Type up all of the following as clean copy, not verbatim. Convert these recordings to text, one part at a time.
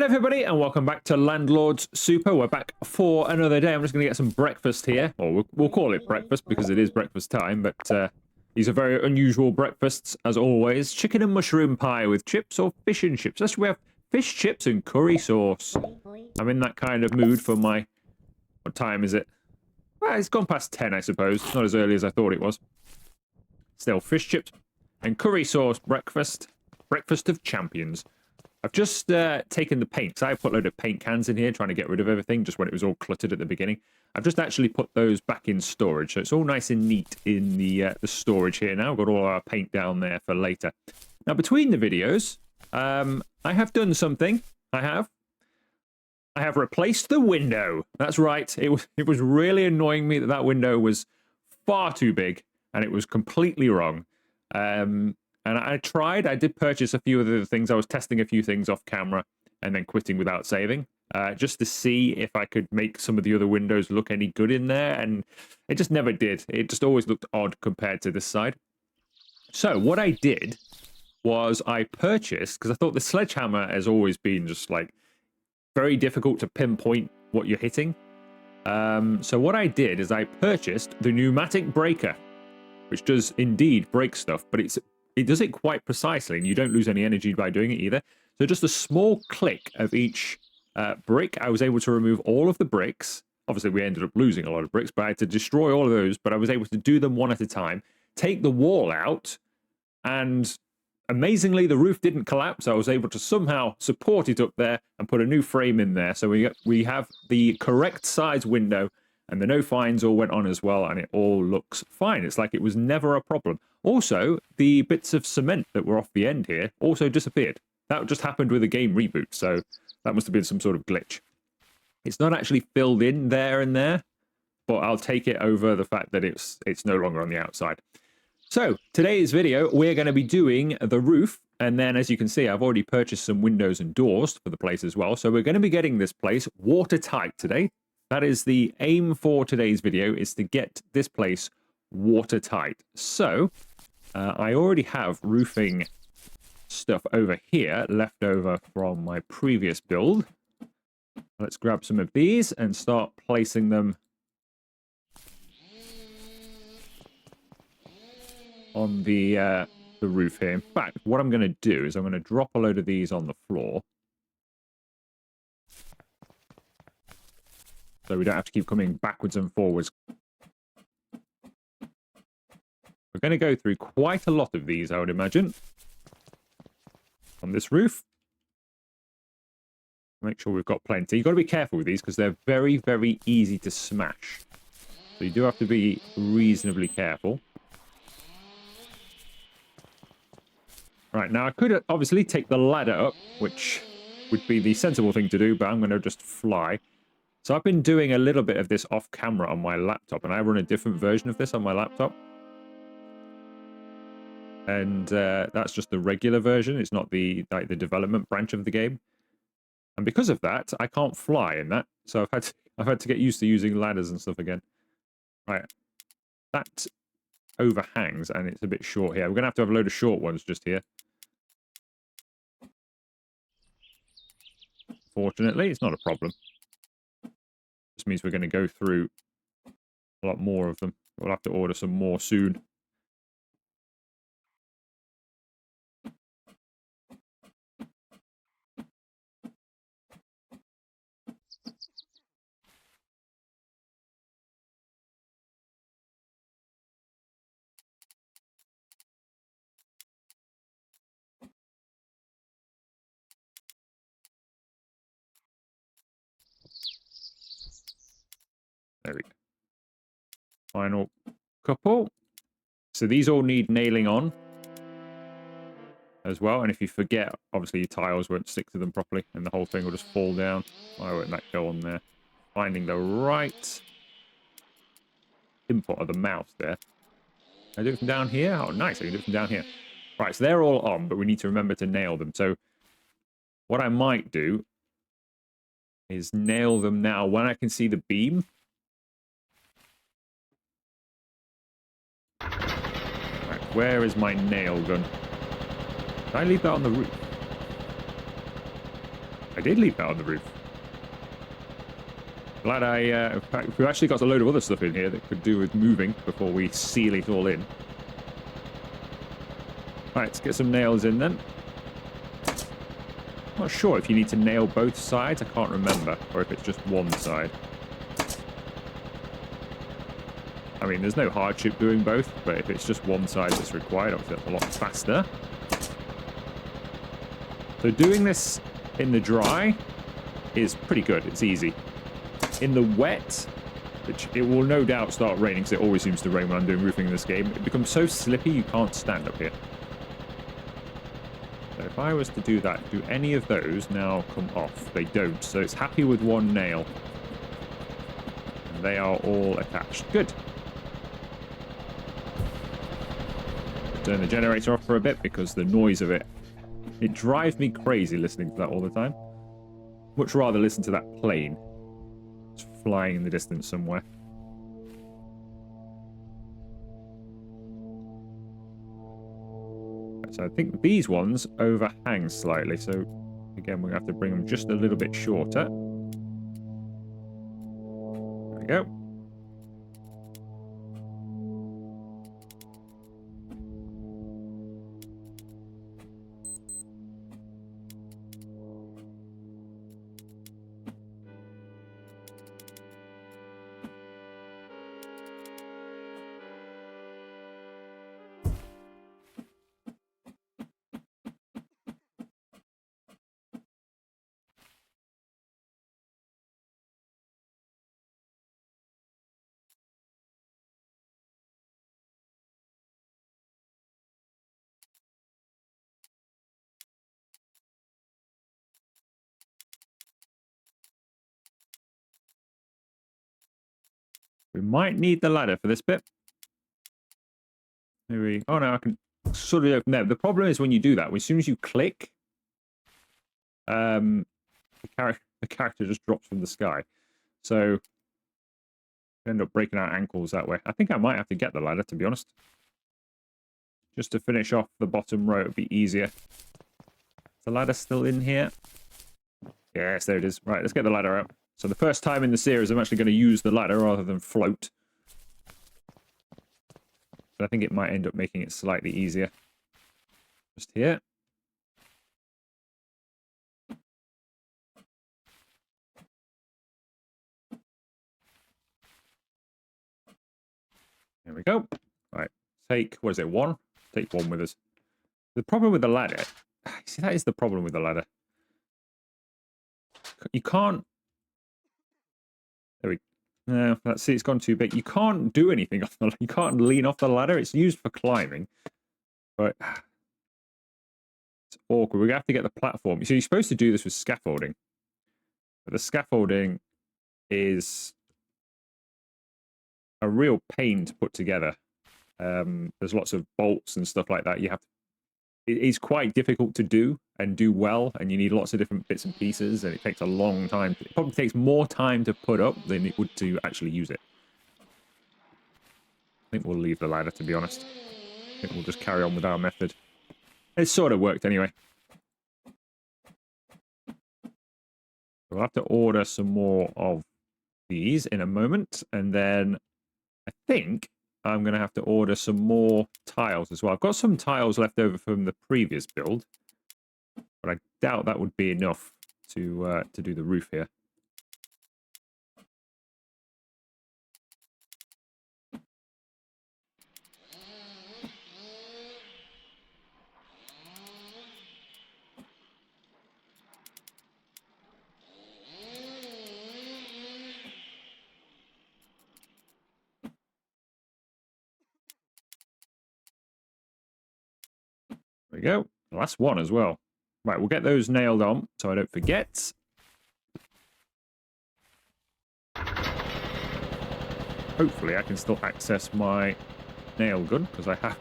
everybody, and welcome back to Landlord's Super. We're back for another day. I'm just going to get some breakfast here. Or we'll call it breakfast because it is breakfast time, but these are very unusual breakfasts, as always. Chicken and mushroom pie with chips or fish and chips. Actually, we have fish chips and curry sauce. I'm in that kind of mood for my... What time is it? Well, it's gone past 10, I suppose. It's not as early as I thought it was. Still, fish chips and curry sauce breakfast. Breakfast of champions. I've just taken the paint. So I put a load of paint cans in here trying to get rid of everything just when it was all cluttered at the beginning. I've just actually put those back in storage. So it's all nice and neat in the storage here now. I've got all our paint down there for later. Now, between the videos, I have done something. I have replaced the window. That's right. It was really annoying me that window was far too big and it was completely wrong. And I did purchase a few of the things. I was testing a few things off camera and then quitting without saving, just to see if I could make some of the other windows look any good in there. And it just never did. It just always looked odd compared to this side. So what I did was I purchased, because I thought the sledgehammer has always been just like very difficult to pinpoint what you're hitting. So what I did is I purchased the pneumatic breaker, which does indeed break stuff, but it does it quite precisely, and you don't lose any energy by doing it either. So just a small click of each brick, I was able to remove all of the bricks. Obviously, we ended up losing a lot of bricks, but I had to destroy all of those, but I was able to do them one at a time, take the wall out, and amazingly, the roof didn't collapse. I was able to somehow support it up there and put a new frame in there. So we have the correct size window, and the no fines all went on as well, and it all looks fine. It's like it was never a problem. Also, the bits of cement that were off the end here also disappeared. That just happened with a game reboot, so that must have been some sort of glitch. It's not actually filled in there and there, but I'll take it over the fact that it's no longer on the outside. So, today's video, we're going to be doing the roof, and then as you can see, I've already purchased some windows and doors for the place as well, so we're going to be getting this place watertight today. That is the aim for today's video, is to get this place watertight. So, I already have roofing stuff over here left over from my previous build. Let's grab some of these and start placing them on the roof here. In fact, what I'm going to do is I'm going to drop a load of these on the floor, so we don't have to keep coming backwards and forwards. We're going to go through quite a lot of these, I would imagine, on this roof. Make sure we've got plenty. You've got to be careful with these because they're very, very easy to smash. So you do have to be reasonably careful. Right, now I could obviously take the ladder up, which would be the sensible thing to do, but I'm going to just fly. So I've been doing a little bit of this off camera on my laptop, and I run a different version of this on my laptop. And that's just the regular version. It's not the development branch of the game. And because of that, I can't fly in that. So I've had to get used to using ladders and stuff again. Right. That overhangs, and it's a bit short here. We're going to have a load of short ones just here. Fortunately, it's not a problem. Just means we're going to go through a lot more of them. We'll have to order some more soon. There we go. Final couple. So these all need nailing on as well. And if you forget, obviously your tiles won't stick to them properly and the whole thing will just fall down. Why won't that go on there? Finding the right input of the mouse there. Can I do it from down here? Oh, nice. I can do it from down here. Right, so they're all on, but we need to remember to nail them. So what I might do is nail them now when I can see the beam. Where is my nail gun? Did I leave that on the roof? I did leave that on the roof. Glad I... in fact, we've actually got a load of other stuff in here that could do with moving before we seal it all in. Right, let's get some nails in then. Not sure if you need to nail both sides. I can't remember. Or if it's just one side. I mean, there's no hardship doing both, but if it's just one side that's required, obviously that's a lot faster. So doing this in the dry is pretty good. It's easy. In the wet, which it will no doubt start raining, because it always seems to rain when I'm doing roofing in this game, it becomes so slippy you can't stand up here. So if I was to do that, do any of those now come off? They don't, so it's happy with one nail. And they are all attached. Good. Turn the generator off for a bit because the noise of it drives me crazy listening to that all the time. Much rather listen to that plane. It's flying in the distance somewhere. So I think these ones overhang slightly, so again we're going to have to bring them just a little bit shorter. There we go. We might need the ladder for this bit. Maybe. Oh no, I can sort of open there. The problem is when you do that, as soon as you click, the character just drops from the sky. So you end up breaking our ankles that way. I think I might have to get the ladder, to be honest. Just to finish off the bottom row, it'd be easier. Is the ladder still in here? Yes, there it is. Right, let's get the ladder out. So the first time in the series, I'm actually going to use the ladder rather than float. But I think it might end up making it slightly easier. Just here. There we go. Right, take, what is it, one? Take one with us. The problem with the ladder, see, that is the problem with the ladder. You can't, there we go. No, let's see, it's gone too big. You can't do anything off the, you can't lean off the ladder. It's used for climbing, but it's awkward. We're gonna have to get the platform. So you're supposed to do this with scaffolding, but the scaffolding is a real pain to put together. There's lots of bolts and stuff like that. You have to, it's quite difficult to do and do well, and you need lots of different bits and pieces, and it takes a long time. It probably takes more time to put up than it would to actually use it. I think we'll leave the ladder, to be honest. I think we'll just carry on with our method. It sort of worked anyway. We'll have to order some more of these in a moment, and then I think I'm going to have to order some more tiles as well. I've got some tiles left over from the previous build, but I doubt that would be enough to do the roof here. There we go. The last one as well. Right, we'll get those nailed on so I don't forget. Hopefully I can still access my nail gun because I have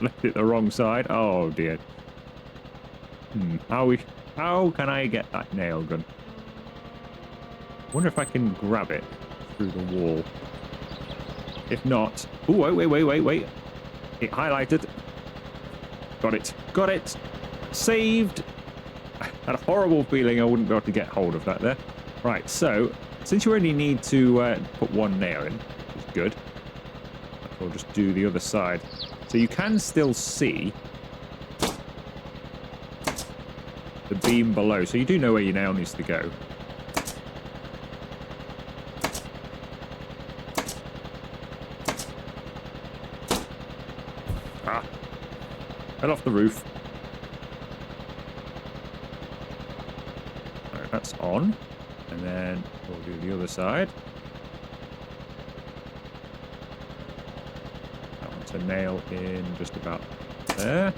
left it the wrong side. Oh dear. How can I get that nail gun? I wonder if I can grab it through the wall. If not... Oh, wait. It highlighted. Got it. Got it. Saved. I had a horrible feeling I wouldn't be able to get hold of that there. Right, so since you only need to put one nail in, which is good, I'll just do the other side. So you can still see the beam below, so you do know where your nail needs to go. Ah, fell off the roof. Right, that's on. And then we'll do the other side. I want to nail in just about there.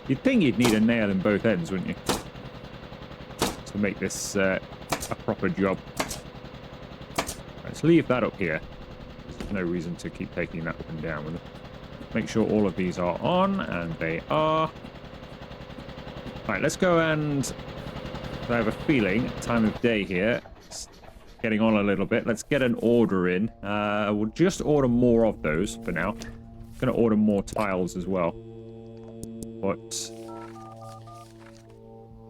You'd think you'd need a nail in both ends, wouldn't you? To make this a proper job. Let's leave that up here. There's no reason to keep taking that up and down with it. Make sure all of these are on, and they are. Right, let's go and... I have a feeling, time of day here, it's getting on a little bit. Let's get an order in. We'll just order more of those for now. Going to order more tiles as well. But...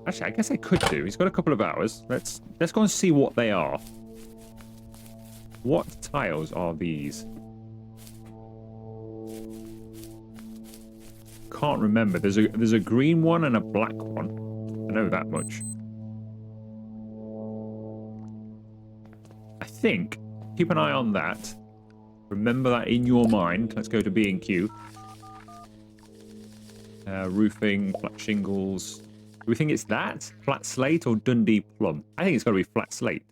actually, I guess I could do. He's got a couple of hours. Let's go and see what they are. What tiles are these? Can't remember. There's a green one and a black one. I know that much. I think. Keep an eye on that. Remember that in your mind. Let's go to B&Q. Roofing, flat shingles. Do we think it's that? Flat slate or Dundee plum? I think it's got to be flat slate.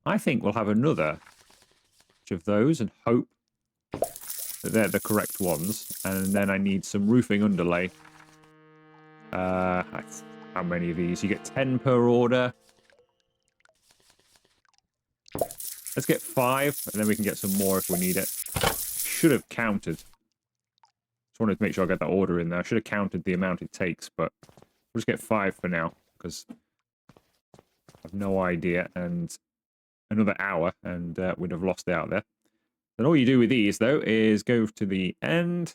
I think we'll have another of those and hope that they're the correct ones. And then I need some roofing underlay. How many of these? You get 10 per order. Let's get 5, and then we can get some more if we need it. Should have counted. Just wanted to make sure I get that order in there. I should have counted the amount it takes, but we'll just get 5 for now, because I have no idea. And another hour, and we'd have lost out there. Then all you do with these, though, is go to the end,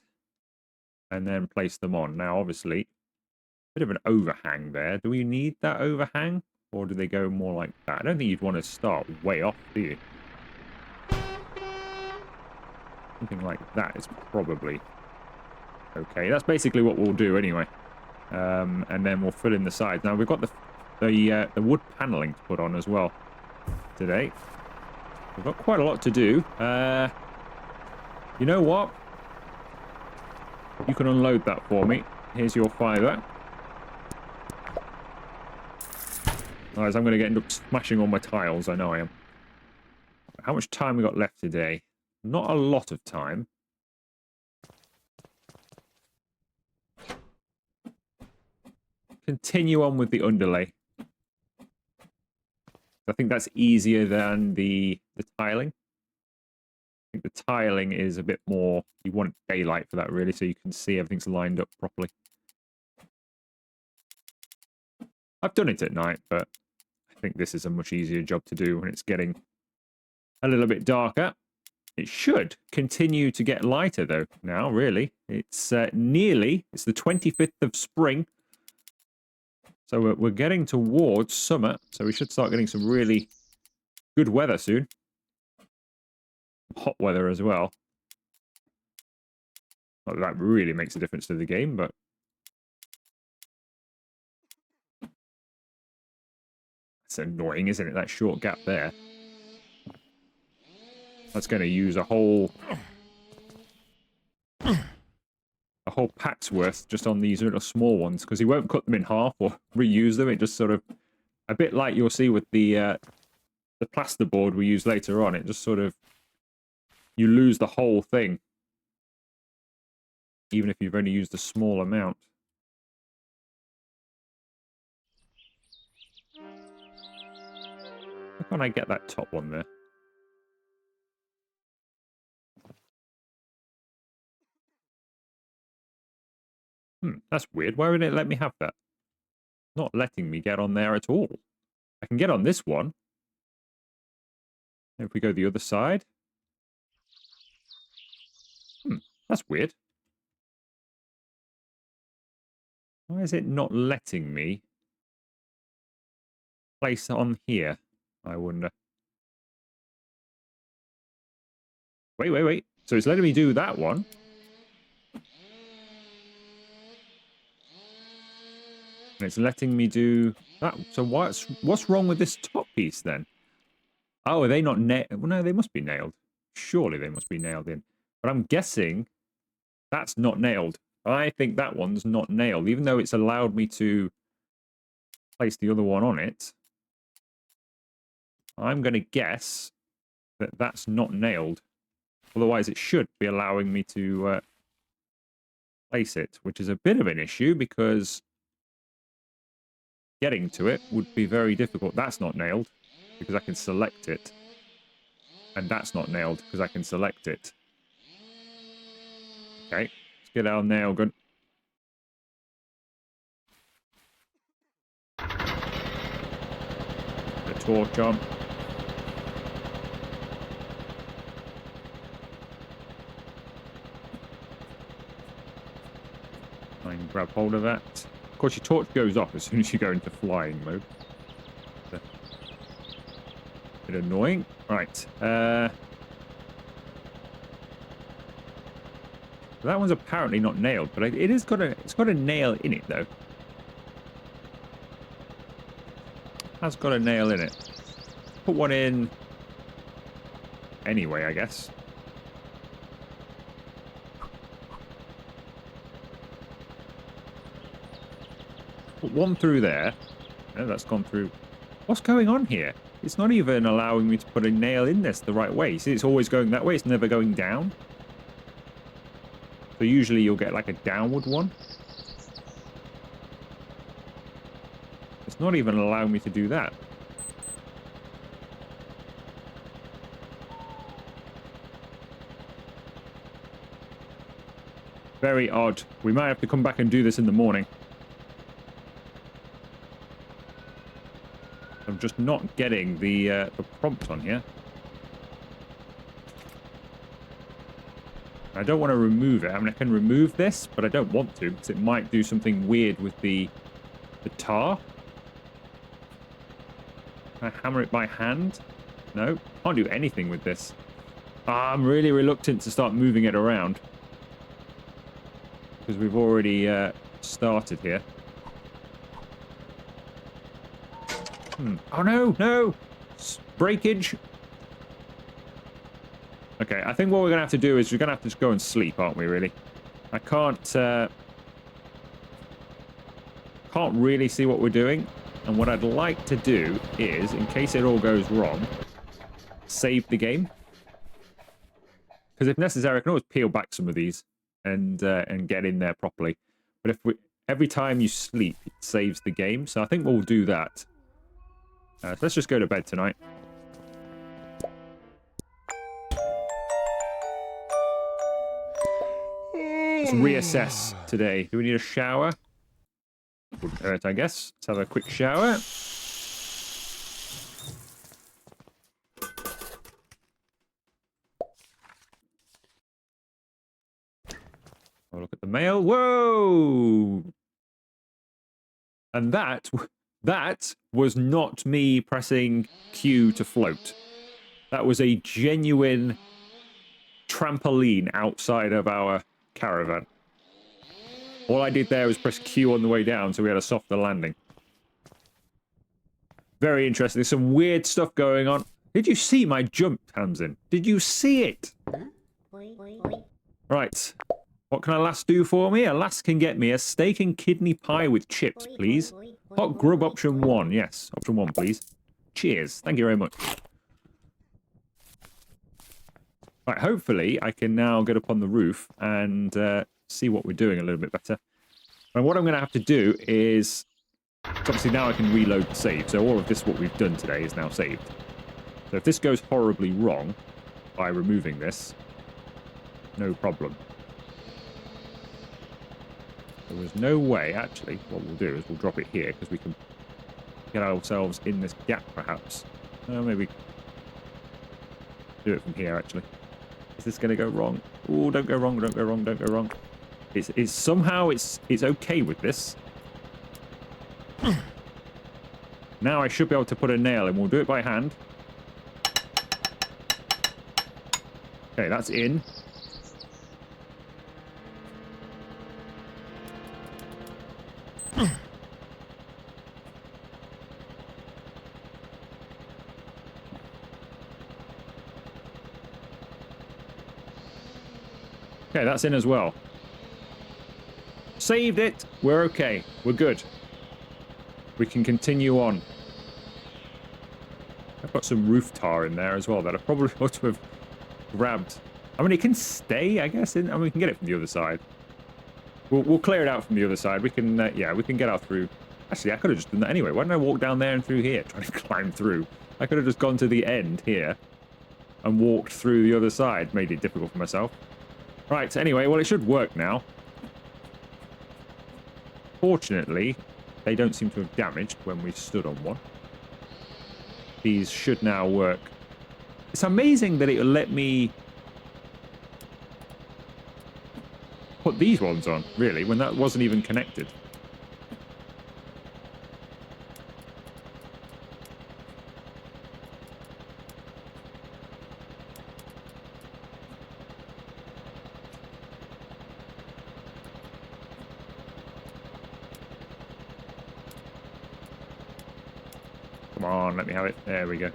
and then place them on. Now, obviously, a bit of an overhang there. Do we need that overhang? Or do they go more like that? I don't think you'd want to start way off, do you? Something like that is probably okay. That's basically what we'll do anyway. And then we'll fill in the sides. Now, we've got the wood paneling to put on as well today. We've got quite a lot to do. You know what? You can unload that for me. Here's your $5. Otherwise, I'm going to end up smashing all my tiles. I know I am. How much time we got left today? Not a lot of time. Continue on with the underlay. I think that's easier than the tiling. I think the tiling is a bit more... you want daylight for that, really, so you can see everything's lined up properly. I've done it at night, but I think this is a much easier job to do when it's getting a little bit darker. It should continue to get lighter, though, now, really. It's it's the 25th of spring. So we're getting towards summer, so we should start getting some really good weather soon. Hot weather as well. Not that that really makes a difference to the game, but... it's annoying, isn't it? That short gap there. That's going to use a whole pack's worth just on these little small ones, because he won't cut them in half or reuse them. It just sort of, a bit like you'll see with the plasterboard we use later on. It just sort of, you lose the whole thing, even if you've only used a small amount. How can I get that top one there? That's weird. Why would it let me have that? Not letting me get on there at all. I can get on this one. If we go the other side. That's weird. Why is it not letting me place it on here? I wonder. Wait, wait, wait. So it's letting me do that one. And it's letting me do that. So what's wrong with this top piece then? Oh, are they not nailed? Well, no, they must be nailed. Surely they must be nailed in. But I'm guessing that's not nailed. I think that one's not nailed, even though it's allowed me to place the other one on it. I'm going to guess that that's not nailed. Otherwise, it should be allowing me to place it, which is a bit of an issue because getting to it would be very difficult. That's not nailed because I can select it. And that's not nailed because I can select it. Okay, let's get our nail gun. The torch on. I can grab hold of that. Of course, your torch goes off as soon as you go into flying mode. A bit annoying. Right. That one's apparently not nailed, but it's got a nail in it though. Has got a nail in it. Put one in anyway, I guess. Put one through there. No, that's gone through. What's going on here? It's not even allowing me to put a nail in this the right way. See, it's always going that way. It's never going down. So usually you'll get like a downward one. It's not even allowing me to do that. Very odd. We might have to come back and do this in the morning. I'm just not getting the prompt on here. I don't want to remove it. I mean, I can remove this, but I don't want to because it might do something weird with the tar. Can I hammer it by hand? No, can't do anything with this. I'm really reluctant to start moving it around because we've already started here. Oh no, no! Breakage! Okay, I think what we're going to have to do is we're going to have to just go and sleep, aren't we, really? I can't really see what we're doing. And what I'd like to do is, in case it all goes wrong, save the game. Because if necessary, I can always peel back some of these and get in there properly. But if every time you sleep, it saves the game. So I think we'll do that. So let's just go to bed tonight. Let's reassess today. Do we need a shower? Wouldn't hurt, I guess. Let's have a quick shower. Have a look at the mail. Whoa! And that was not me pressing Q to float. That was a genuine trampoline outside of our caravan. All I did there was press Q on the way down, so we had a softer landing. Very interesting. There's some weird stuff going on. Did you see my jump, Tamsin? Did you see it? Right. What can Alas do for me? Alas can get me a steak and kidney pie with chips, please. Hot grub option 1. Yes, option 1, please. Cheers. Thank you very much. Right, hopefully I can now get up on the roof and see what we're doing a little bit better. And what I'm going to have to do is... Obviously now I can reload the save, so all of this, what we've done today, is now saved. So if this goes horribly wrong by removing this, no problem. There was no way, actually, what we'll do is we'll drop it here, because we can get ourselves in this gap, perhaps. Maybe do it from here, actually. Is this going to go wrong? Oh, don't go wrong, don't go wrong, don't go wrong. It's somehow it's okay with this. Now I should be able to put a nail in. We'll do it by hand. Okay, that's in. Okay, that's in as well. Saved it. We're okay. We're good. We can continue on. I've got some roof tar in there as well that I probably ought to have grabbed. I mean, it can stay, I guess. I mean, we can get it from the other side. We'll clear it out from the other side. We can, yeah, we can get out through. Actually, I could have just done that anyway. Why didn't I walk down there and through here, trying to climb through? I could have just gone to the end here and walked through the other side. Made it difficult for myself. Right, anyway, well, it should work now. Fortunately, they don't seem to have damaged when we stood on one. These should now work. It's amazing that it'll let me put these ones on, really, when that wasn't even connected. Come on, let me have it. There we go.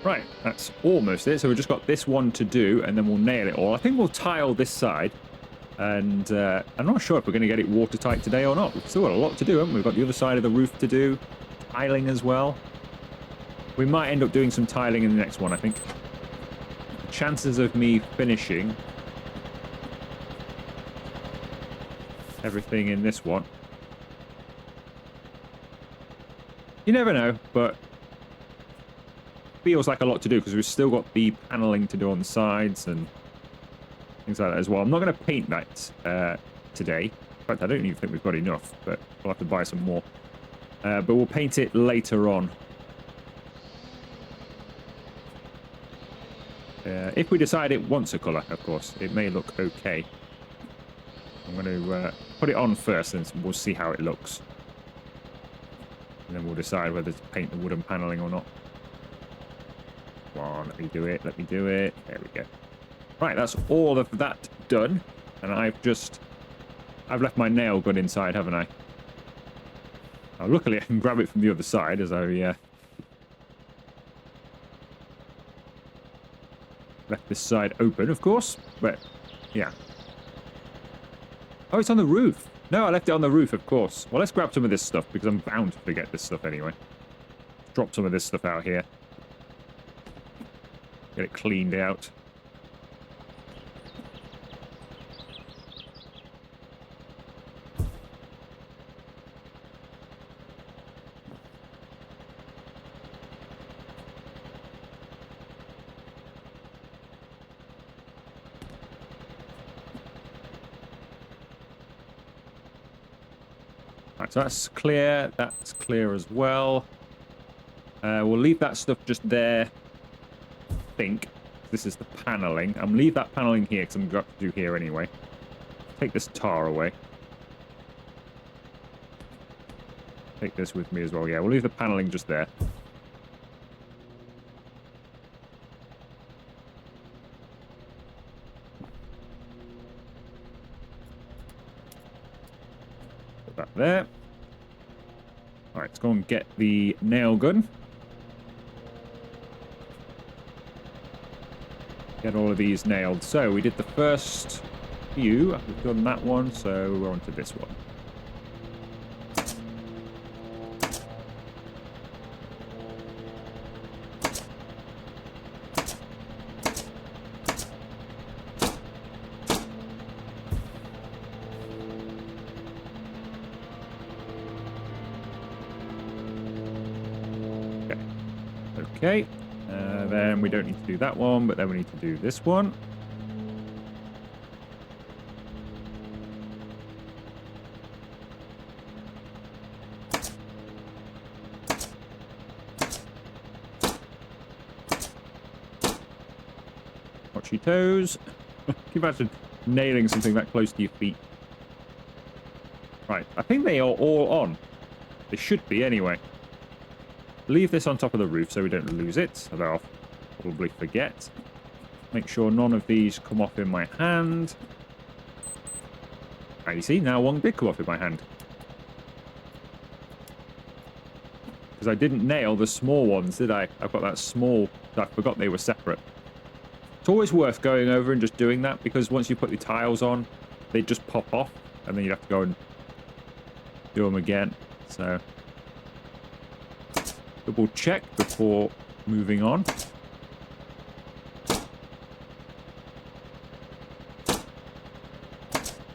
Right, that's almost it. So we've just got this one to do, and then we'll nail it all. I think we'll tile this side, and I'm not sure if we're going to get it watertight today or not. We've still got a lot to do, haven't we? We've got the other side of the roof to do, tiling as well. We might end up doing some tiling in the next one, I think. The chances of me finishing everything in this one, you never know, but feels like a lot to do because we've still got the paneling to do on the sides and things like that as well. I'm not going to paint that today. In fact, I don't even think we've got enough, but we'll have to buy some more. But we'll paint it later on. If we decide it wants a colour, of course, it may look okay. I'm going to put it on first and we'll see how it looks. And then we'll decide whether to paint the wooden paneling or not. Come on, let me do it, let me do it. There we go. Right, that's all of that done. And I've left my nail gun inside, haven't I? Now, luckily, I can grab it from the other side as I left this side open, of course. But, yeah. Oh, it's on the roof. No, I left it on the roof, of course. Well, let's grab some of this stuff because I'm bound to forget this stuff anyway. Drop some of this stuff out here. Get it cleaned out. Right, so that's clear. That's clear as well. We'll leave that stuff just there. Think this is the paneling. I'm leave that paneling here because I'm got to do here anyway. Take this tar away. Take this with me as well. Yeah, we'll leave the paneling just there. Put that there. All right, let's go and get the nail gun. Get all of these nailed. So we did the first few. We've done that one, so we're on to this one. Okay. Then we don't need to do that one, but then we need to do this one. Watch your toes. Can you imagine nailing something that close to your feet? Right, I think they are all on. They should be anyway. Leave this on top of the roof so we don't lose it, although I'll probably forget. Make sure none of these come off in my hand. And you see, now one did come off in my hand. Because I didn't nail the small ones, did I? I've got that small... I forgot they were separate. It's always worth going over and just doing that, because once you put the tiles on, they just pop off, and then you have to go and do them again. So, double check before moving on.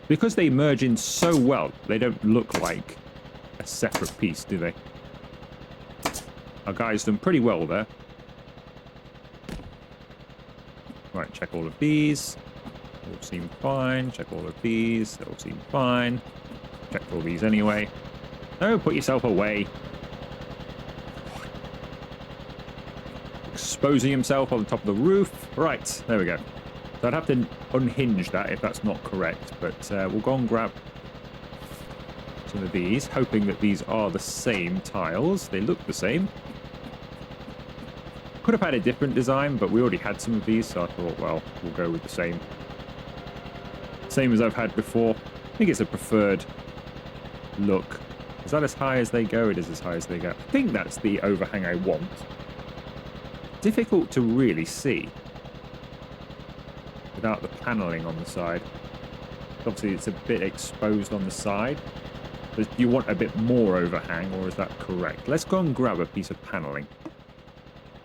Because they merge in so well, they don't look like a separate piece, do they? Our guy's done pretty well there. Right, check all of these. All seem fine. Check all of these. They all seem fine. Check all these anyway. No, put yourself away. Exposing himself on the top of the roof. Right, there we go. So I'd have to unhinge that if that's not correct. But we'll go and grab some of these, hoping that these are the same tiles. They look the same. Could have had a different design, but we already had some of these, so I thought, well, we'll go with the same. Same as I've had before. I think it's a preferred look. Is that as high as they go? It is as high as they go. I think that's the overhang I want. Difficult to really see without the paneling on the side. Obviously, it's a bit exposed on the side. But do you want a bit more overhang, or is that correct? Let's go and grab a piece of paneling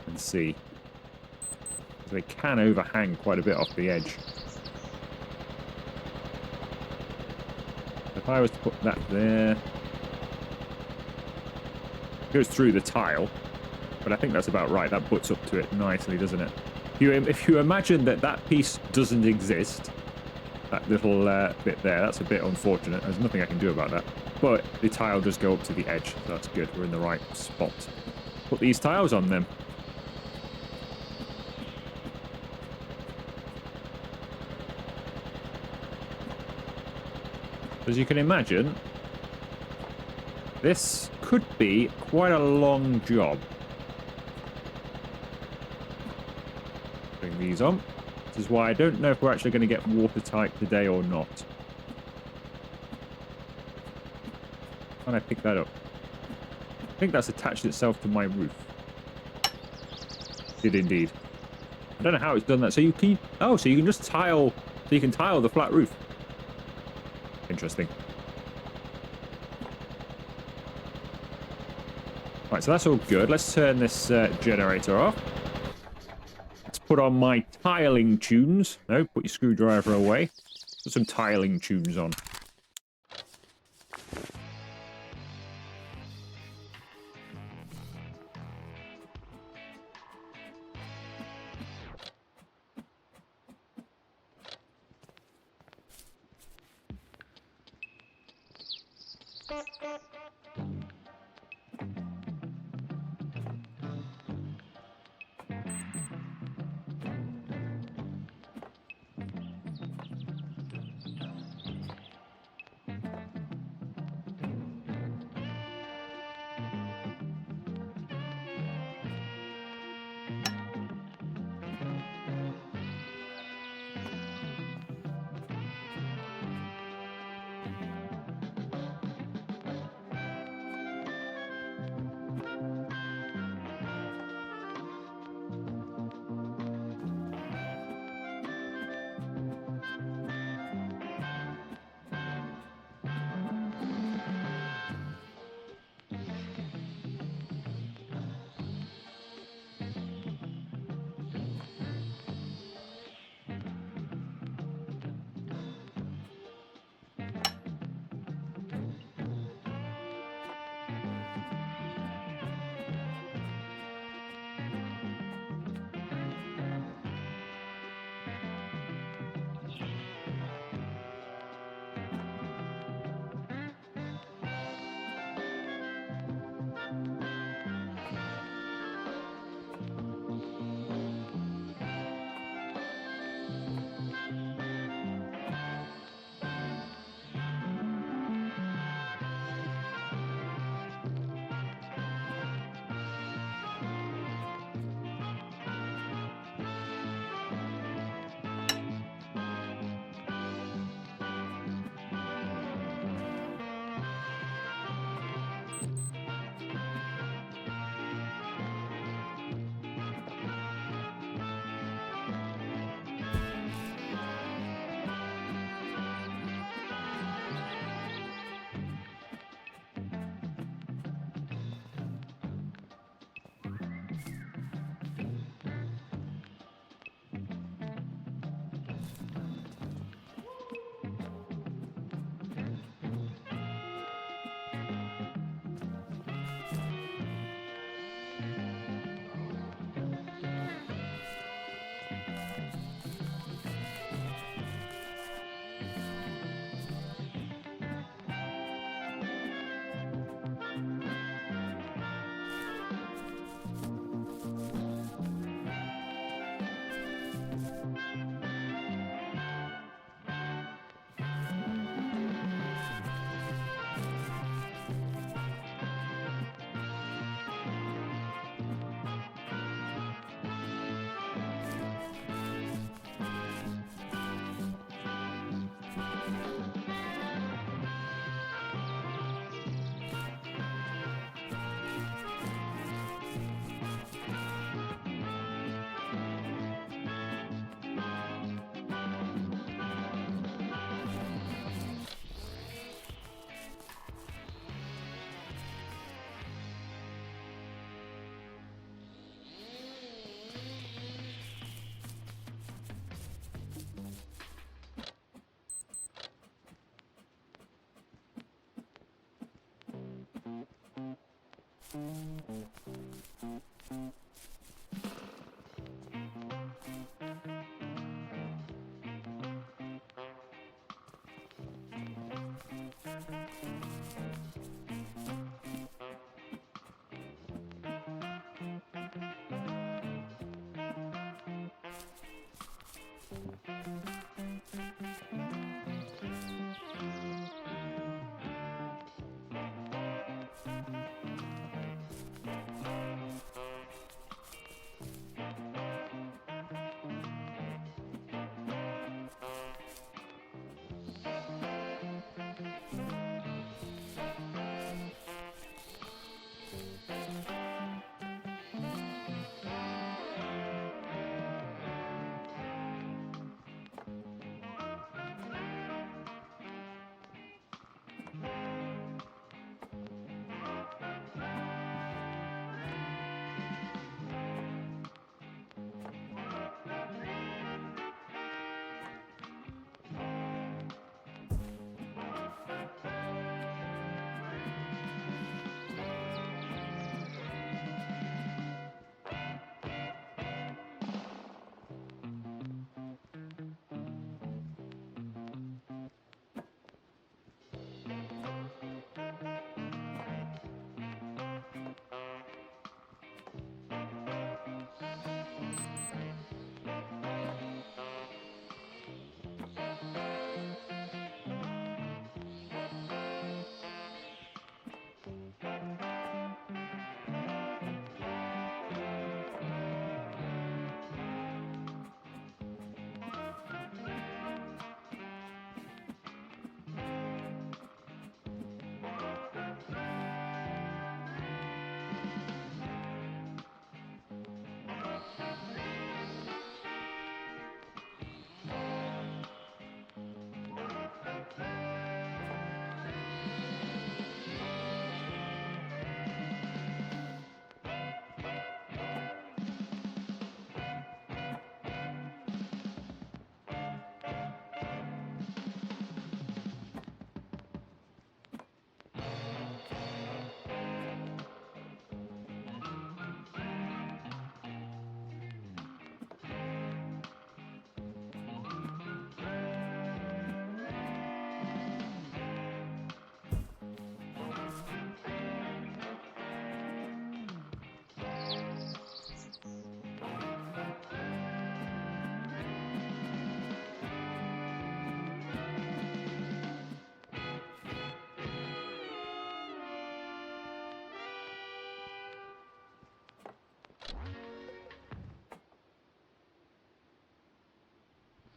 and see. They can overhang quite a bit off the edge. If I was to put that there, it goes through the tile, but I think that's about right. That butts up to it nicely, doesn't it? If you imagine that that piece doesn't exist, that little bit there, that's a bit unfortunate. There's nothing I can do about that. But the tile does go up to the edge, so that's good. We're in the right spot. Put these tiles on them. As you can imagine, this could be quite a long job. Bring these on. This is why I don't know if we're actually going to get watertight today or not. Can I pick that up? I think that's attached itself to my roof. Did indeed. I don't know how it's done that. So you can... Oh, so you can just tile... So you can tile the flat roof. Interesting. Right, so that's all good. Let's turn this generator off. Let's put on my tiling tunes. No, put your screwdriver away. Put some tiling tunes on.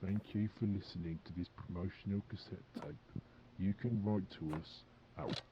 Thank you for listening to this promotional cassette tape. You can write to us at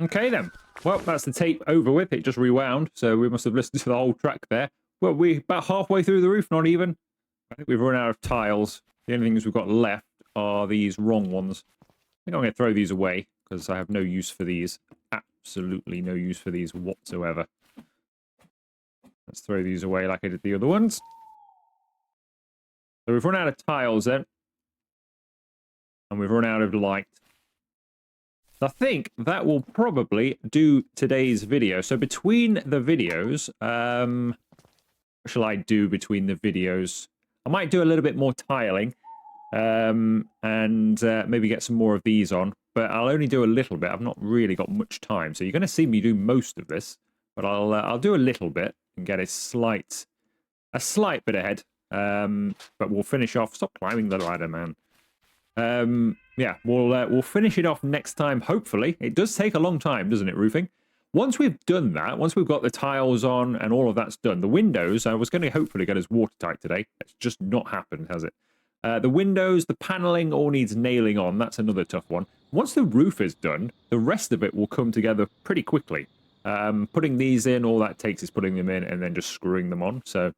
Okay then. Well, that's the tape over with. It just rewound, so we must have listened to the whole track there. Well, we're about halfway through the roof, not even. I think we've run out of tiles. The only things we've got left are these wrong ones. I think I'm going to throw these away because I have no use for these. Absolutely no use for these whatsoever. Let's throw these away like I did the other ones. So we've run out of tiles then. And we've run out of light. I think that will probably do today's video. So between the videos, what shall I do between the videos? I might do a little bit more tiling and maybe get some more of these on. But I'll only do a little bit. I've not really got much time. So you're going to see me do most of this. But I'll do a little bit and get a slight bit ahead. But we'll finish off. Stop climbing the ladder, man. Yeah, we'll finish it off next time, hopefully. It does take a long time, doesn't it, roofing? Once we've done that, once we've got the tiles on and all of that's done, the windows, I was going to hopefully get us watertight today. It's just not happened, has it? The windows, the paneling all needs nailing on. That's another tough one. Once the roof is done, the rest of it will come together pretty quickly. Putting these in, all that takes is putting them in and then just screwing them on. So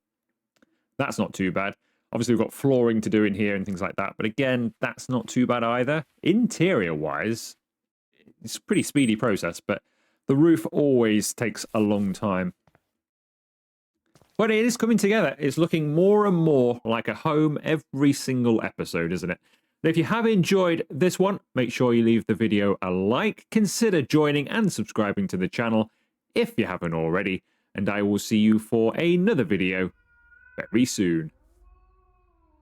that's not too bad. Obviously, we've got flooring to do in here and things like that. But again, that's not too bad either. Interior-wise, it's a pretty speedy process. But the roof always takes a long time. But it is coming together. It's looking more and more like a home every single episode, isn't it? And if you have enjoyed this one, make sure you leave the video a like. Consider joining and subscribing to the channel if you haven't already. And I will see you for another video very soon.